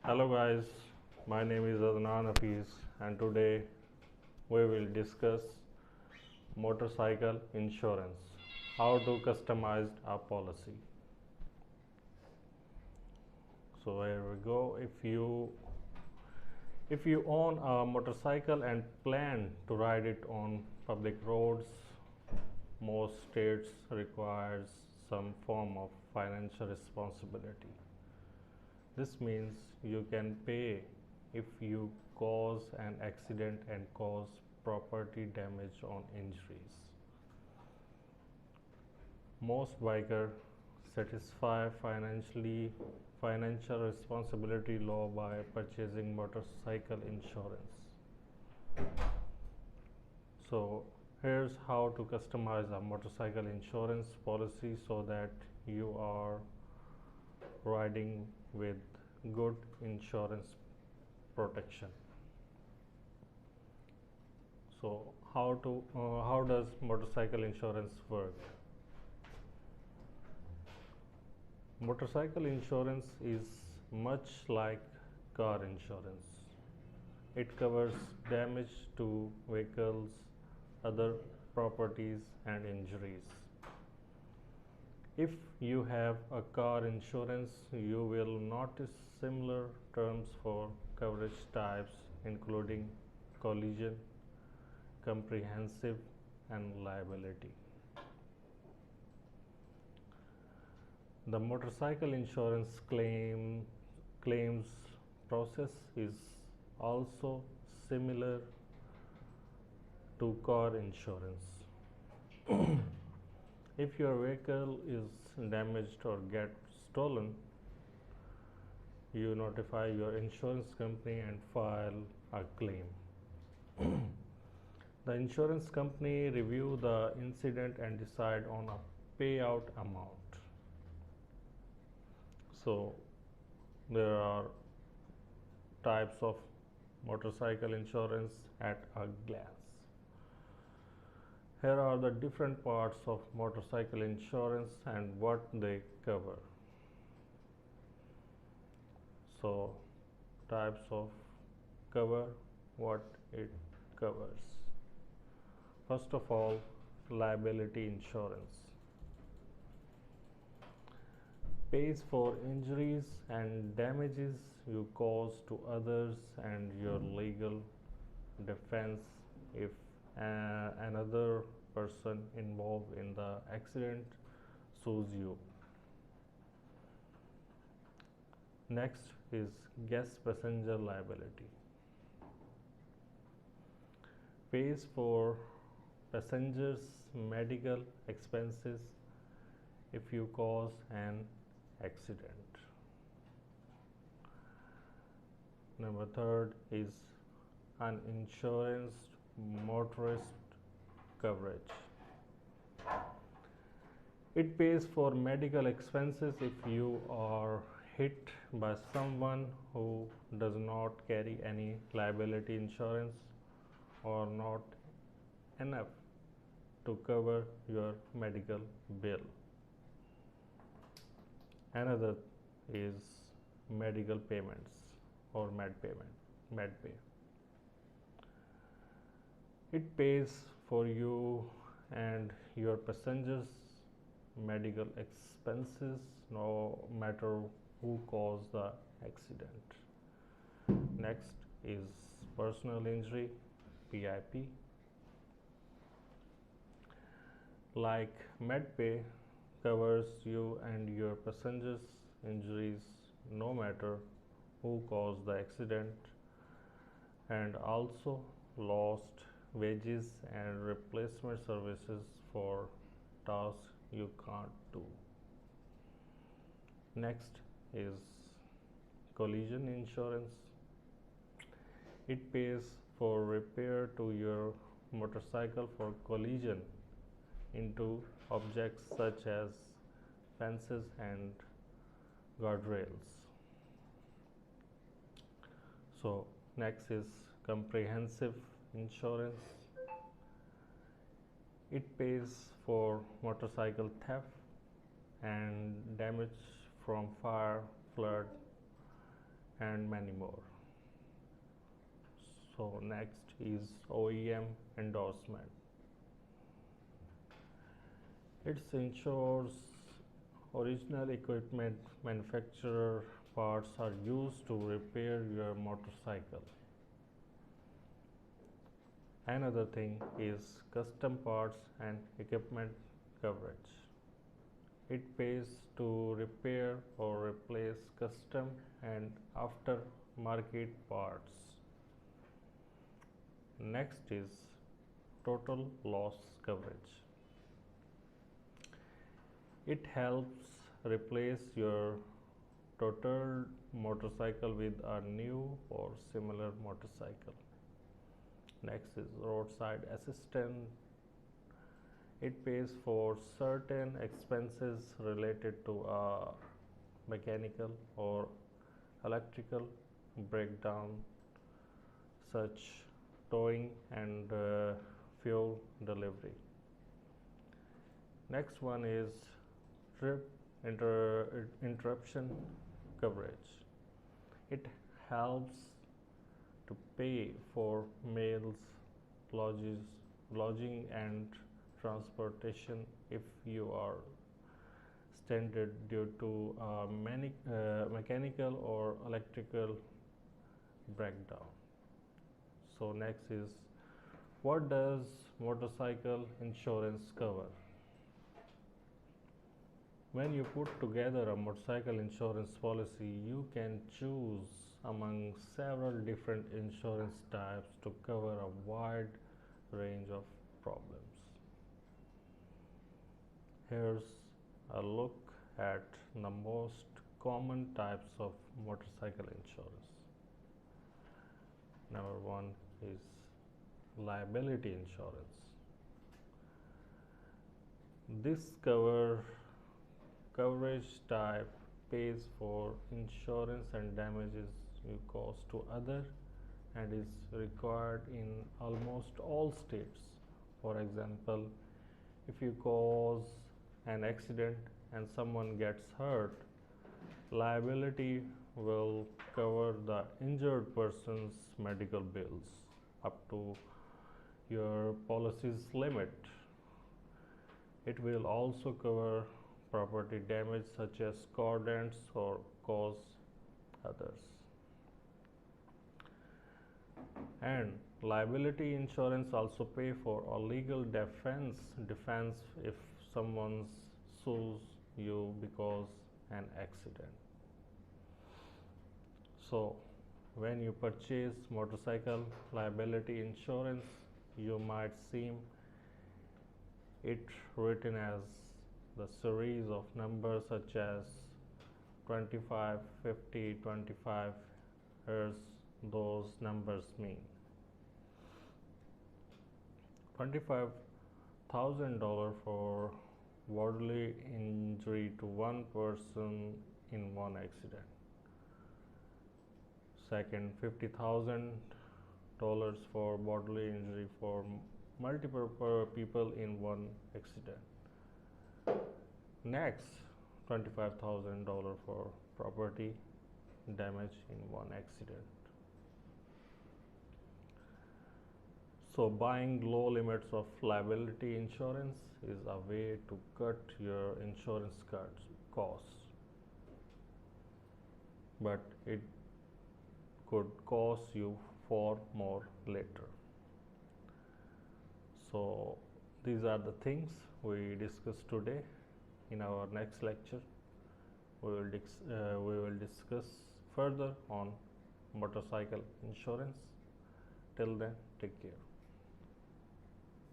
Hello guys, my name is Adnan Hafiz and today we will discuss motorcycle insurance, how to customize a policy. So here we go. If you own a motorcycle and plan to ride it on public roads, most states requires some form of financial responsibility. This means you can pay if you cause an accident and cause property damage on injuries. Most bikers satisfy financial responsibility law by purchasing motorcycle insurance. So here's how to customize a motorcycle insurance policy so that you are riding with good insurance protection. So how does motorcycle insurance work? Motorcycle insurance is much like car insurance. It covers damage to vehicles, other properties and injuries. If you have a car insurance, you will notice similar terms for coverage types including collision, comprehensive and liability. The motorcycle insurance claims process is also similar to car insurance. If your vehicle is damaged or gets stolen, you notify your insurance company and file a claim. The insurance company review the incident and decide on a payout amount. So there are types of motorcycle insurance at a glance. Here are the different parts of motorcycle insurance and what they cover. So types of cover, what it covers. First of all, liability insurance pays for injuries and damages you cause to others and your legal defense if another person involved in the accident sues you. Next is guest passenger liability. Pays for passengers' medical expenses if you cause an accident. Number third is uninsurance motorist coverage. It pays for medical expenses if you are hit by someone who does not carry any liability insurance or not enough to cover your medical bill. Another is medical payments or MedPay. It pays for you and your passengers medical expenses no matter who caused the accident. Next is personal injury, PIP. Like MedPay covers you and your passengers injuries no matter who caused the accident, and also lost wages and replacement services for tasks you can't do. Next is collision insurance. It pays for repair to your motorcycle for collision into objects such as fences and guardrails. So next is comprehensive insurance. It pays for motorcycle theft and damage from fire, flood and many more. So next is OEM endorsement. It ensures original equipment manufacturer parts are used to repair your motorcycle. Another thing is custom parts and equipment coverage. It pays to repair or replace custom and aftermarket parts. Next is total loss coverage. It helps replace your total motorcycle with a new or similar motorcycle. Next is roadside assistance. It pays for certain expenses related to a mechanical or electrical breakdown, such towing and fuel delivery. Next one is trip interruption coverage. It helps to pay for meals, lodging and transportation if you are stranded due to a mechanical or electrical breakdown. So next is, what does motorcycle insurance cover? When you put together a motorcycle insurance policy, you can choose among several different insurance types to cover a wide range of problems. Here's a look at the most common types of motorcycle insurance. Number one is liability insurance. This coverage type pays for insurance and damages you cause to other and is required in almost all states. For example, if you cause an accident and someone gets hurt, liability will cover the injured person's medical bills up to your policy's limit. It will also cover property damage such as car dents or cause others. And liability insurance also pay for a legal defense if someone sues you because an accident. So when you purchase motorcycle liability insurance, you might see it written as the series of numbers such as 25, 50, 25. Here's those numbers mean. $25,000 for bodily injury to one person in one accident. Second, $50,000 for bodily injury for multiple people in one accident. Next, $25,000 for property damage in one accident. So buying low limits of liability insurance is a way to cut your insurance costs, but it could cost you far more later. So these are the things we discussed today. In our next lecture, we will discuss further on motorcycle insurance. Till then, take care.